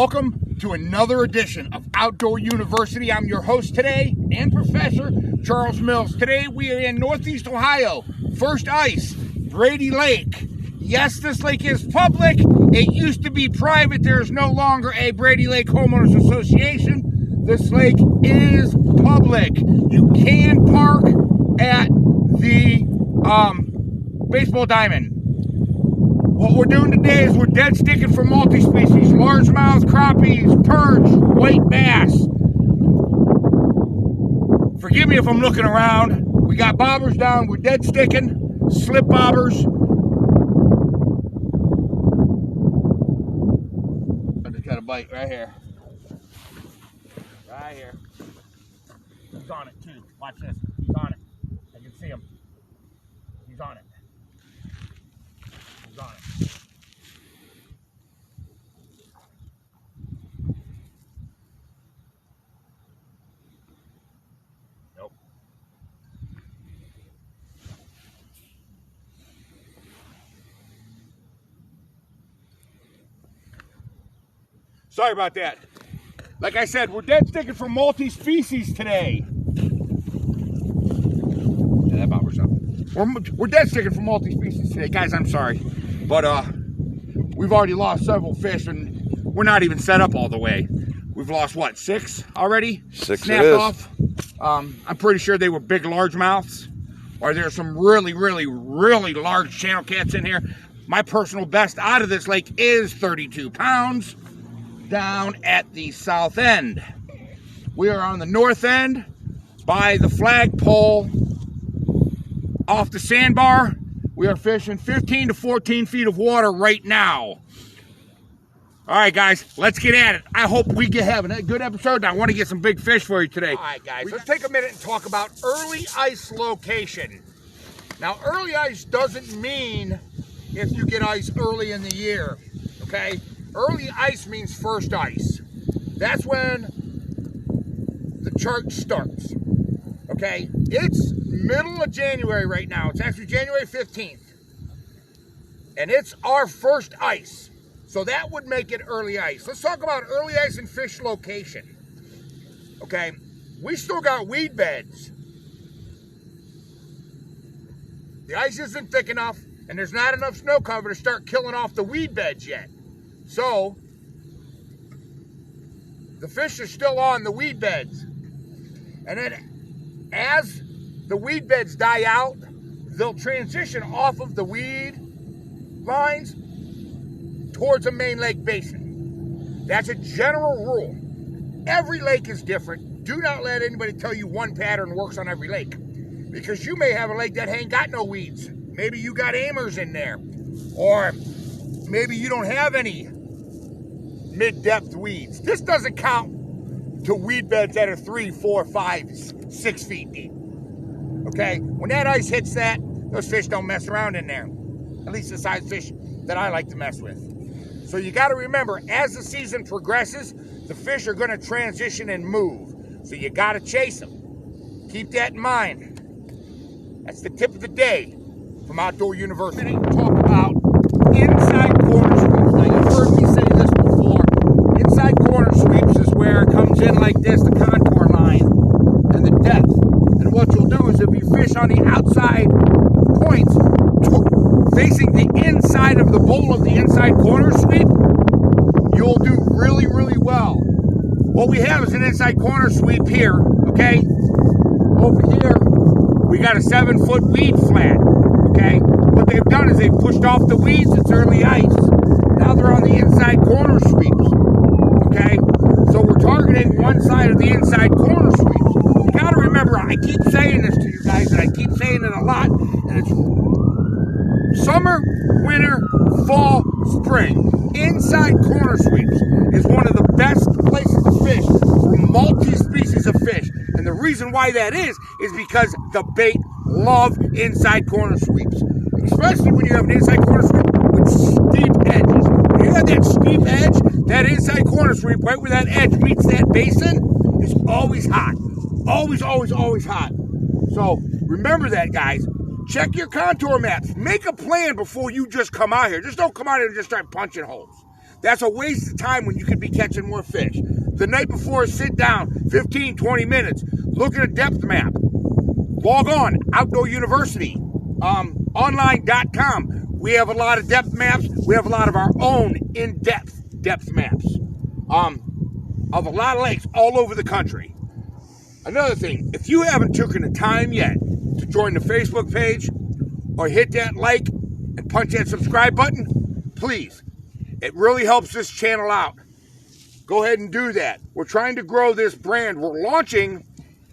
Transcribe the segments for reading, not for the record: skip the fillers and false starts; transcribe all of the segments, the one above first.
Welcome to another edition of Outdoor University. I'm your host today and Professor Charles Mills. Today we are in Northeast Ohio. First ice, Brady Lake. Yes, this lake is public. It used to be private. There is no longer a Brady Lake Homeowners Association. This lake is public. You can park at the baseball diamond. What we're doing today is we're dead sticking for multi-species, largemouth, crappies, perch, white bass. Forgive me if I'm looking around. We got bobbers down, we're dead sticking, slip bobbers. I just got a bite right here. Right here. He's on it too. Watch this. He's on it. I can see him. He's on it. He's on it. Nope. Sorry about that. Like I said, we're dead sticking for multi-species today. Yeah, that bobbers up. We're dead sticking for multi-species today. Guys, I'm sorry. But we've already lost several fish and we're not even set up all the way. We've lost what, 6 already? 6 snapped it is. off. I'm pretty sure they were big largemouths. Or there's some really large channel cats in here. My personal best out of this lake is 32 pounds down at the south end. We are on the north end by the flagpole off the sandbar. We are fishing 15 to 14 feet of water right now. All right, guys, let's get at it. I hope we get having a good episode. I want to get some big fish for you today. All right, guys, let's take a minute and talk about early ice location. Now, early ice doesn't mean if you get ice early in the year, okay? Early ice means first ice. That's when the chart starts, okay? It's middle of January right now. It's actually January 15th. And it's our first ice. So that would make it early ice. Let's talk about early ice and fish location. Okay, we still got weed beds. The ice isn't thick enough and there's not enough snow cover to start killing off the weed beds yet. So, the fish are still on the weed beds. And then as the weed beds die out, they'll transition off of the weed lines towards a main lake basin. That's a general rule. Every lake is different. Do not let anybody tell you one pattern works on every lake, because you may have a lake that ain't got no weeds. Maybe you got amers in there, or maybe you don't have any mid-depth weeds. This doesn't count to weed beds that are 3, 4, 5, 6 feet deep. Okay, when that ice hits that, those fish don't mess around in there. At least the size fish that I like to mess with. So you got to remember, as the season progresses, the fish are going to transition and move. So you got to chase them. Keep that in mind. That's the tip of the day from Outdoor University. Talk about inside corner sweeps. Now, you've heard me say this before. Inside corner sweeps is where it comes in like this, the contour line and the depth. And what you'll do is if you fish on the outside points, facing the inside of the bowl of the inside corner sweep, you'll do really well. What we have is an inside corner sweep here, okay? Over here, we got a 7-foot weed flat, okay? What they've done is they've pushed off the weeds. It's early ice. Now they're on the inside corner sweeps, okay? So we're targeting one side of the inside corner sweeps. You gotta remember, I keep saying this to you guys, and I keep saying it a lot, and it's summer, winter, fall, spring. Inside corner sweeps is one of the best places to fish for multi-species of fish. And the reason why that is because the bait love inside corner sweeps. Especially when you have an inside corner sweep with steep edges. When you have that steep edge, that inside corner sweep, right where that edge meets that basin, is always hot. Always hot. So remember that, guys. Check your contour maps. Make a plan before you just come out here. Just don't come out here and just start punching holes. That's a waste of time when you could be catching more fish. The night before, sit down, 15, 20 minutes, look at a depth map. Log on, Outdoor University, online.com. We have a lot of depth maps. We have a lot of our own in-depth depth maps of a lot of lakes all over the country. Another thing, if you haven't taken the time yet to join the Facebook page or hit that like and punch that subscribe button, please. It really helps this channel out. Go ahead and do that. We're trying to grow this brand. We're launching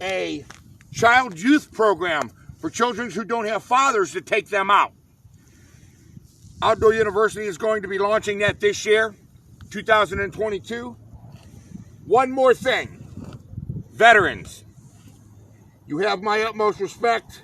a child youth program for children who don't have fathers to take them out. Outdoor University is going to be launching that this year, 2022. One more thing. Veterans, you have my utmost respect.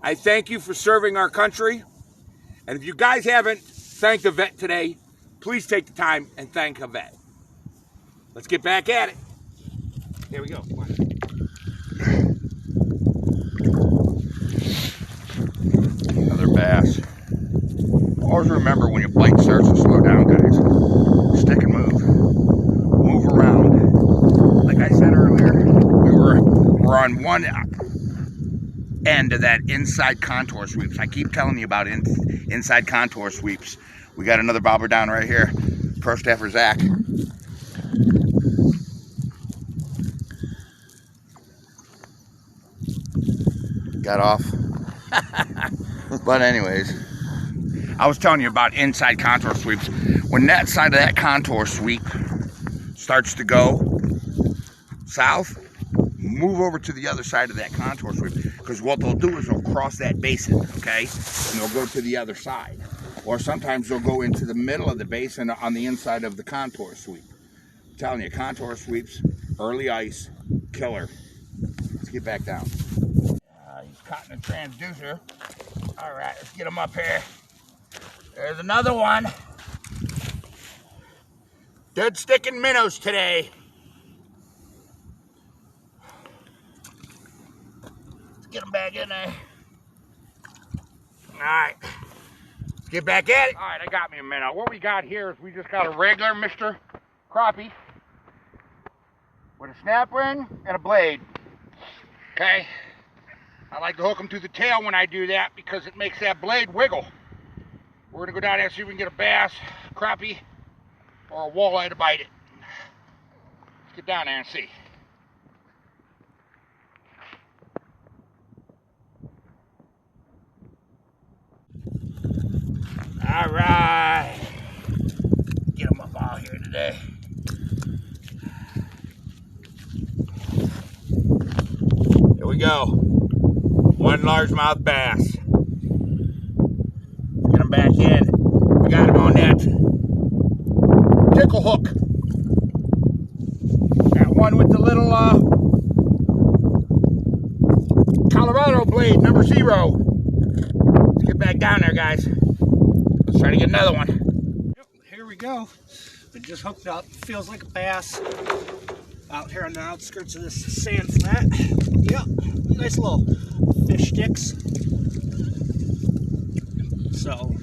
I thank you for serving our country. And if you guys haven't thanked a vet today, please take the time and thank a vet. Let's get back at it. Here we go. Come on. Another bass. Always remember when your bite starts to slow down, guys. Stick and move. Move around. Like I said earlier, we're on one end of that inside contour sweeps. I keep telling you about inside contour sweeps. We got another bobber down right here. Pro staffer Zach. Got off. But anyways, I was telling you about inside contour sweeps. When that side of that contour sweep starts to go south, move over to the other side of that contour sweep, because what they'll do is they'll cross that basin, okay, and they'll go to the other side, or sometimes they'll go into the middle of the basin on the inside of the contour sweep. I'm telling you, contour sweeps, early ice, killer. Let's get back down. He's caught in a transducer. All right, let's get him up here. There's another one. Dead sticking minnows today. Get them back in there. All right, let's get back at it. All right, I got me a minnow. What we got here is we just got a regular Mr. Crappie with a snap ring and a blade. Okay, I like to hook them to the tail when I do that because it makes that blade wiggle. We're gonna go down there and see if we can get a bass, crappie, or a walleye to bite it. Let's get down there and see. All right, get them up out here today. Here we go. One largemouth bass. Get them back in. We got him on that tickle hook. Got one with the little Colorado blade, number 0. Let's get back down there, guys. Let's try to get another one. Yep, here we go. It just hooked up. Feels like a bass out here on the outskirts of this sand flat. Yep, nice little fish sticks. So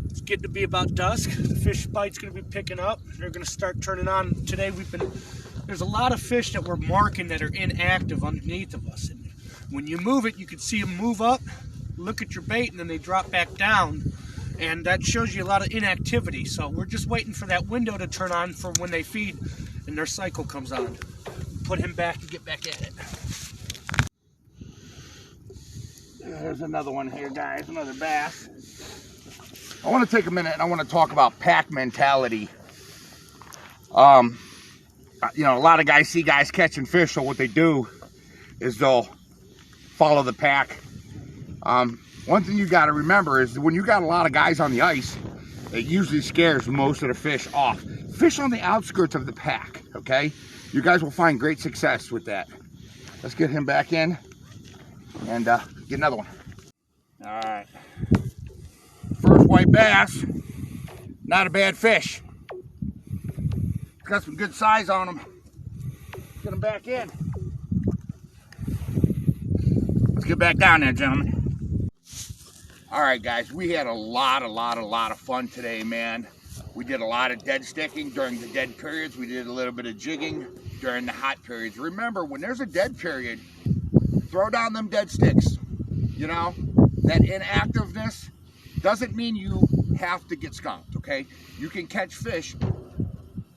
it's getting to be about dusk. The fish bite's going to be picking up. They're going to start turning on today. There's a lot of fish that we're marking that are inactive underneath of us. And when you move it, you can see them move up, look at your bait, and then they drop back down. And that shows you a lot of inactivity. So we're just waiting for that window to turn on for when they feed and their cycle comes on. Put him back and get back at it. There's another one here, guys, another bass. I want to take a minute and I want to talk about pack mentality. You know, a lot of guys see guys catching fish, so what they do is they'll follow the pack. One thing you got to remember is when you got a lot of guys on the ice, it usually scares most of the fish off. Fish on the outskirts of the pack, okay? You guys will find great success with that. Let's get him back in and get another one. All right. First white bass. Not a bad fish. It's got some good size on him. Get him back in. Let's get back down there, gentlemen. All right, guys, we had a lot of fun today, man. We did a lot of dead sticking during the dead periods. We did a little bit of jigging during the hot periods. Remember, when there's a dead period, throw down them dead sticks. You know, that inactiveness doesn't mean you have to get skunked, okay? You can catch fish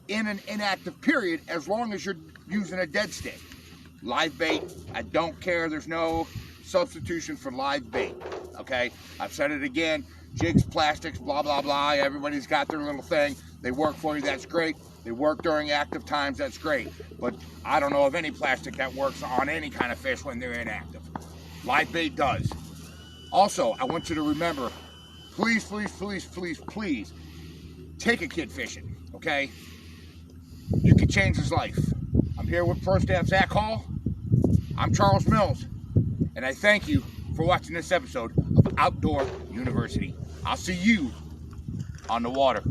in an inactive period as long as you're using a dead stick. Live bait, I don't care. There's no substitution for live bait, okay? I've said it again. Jigs, plastics, blah, blah, blah. Everybody's got their little thing. They work for you, that's great. They work during active times, that's great. But I don't know of any plastic that works on any kind of fish when they're inactive. Live bait does. Also, I want you to remember, please, please, please, please, please, take a kid fishing, okay? You can change his life. I'm here with Pro Staff Zach Hall. I'm Charles Mills, and I thank you for watching this episode of Outdoor University. I'll see you on the water.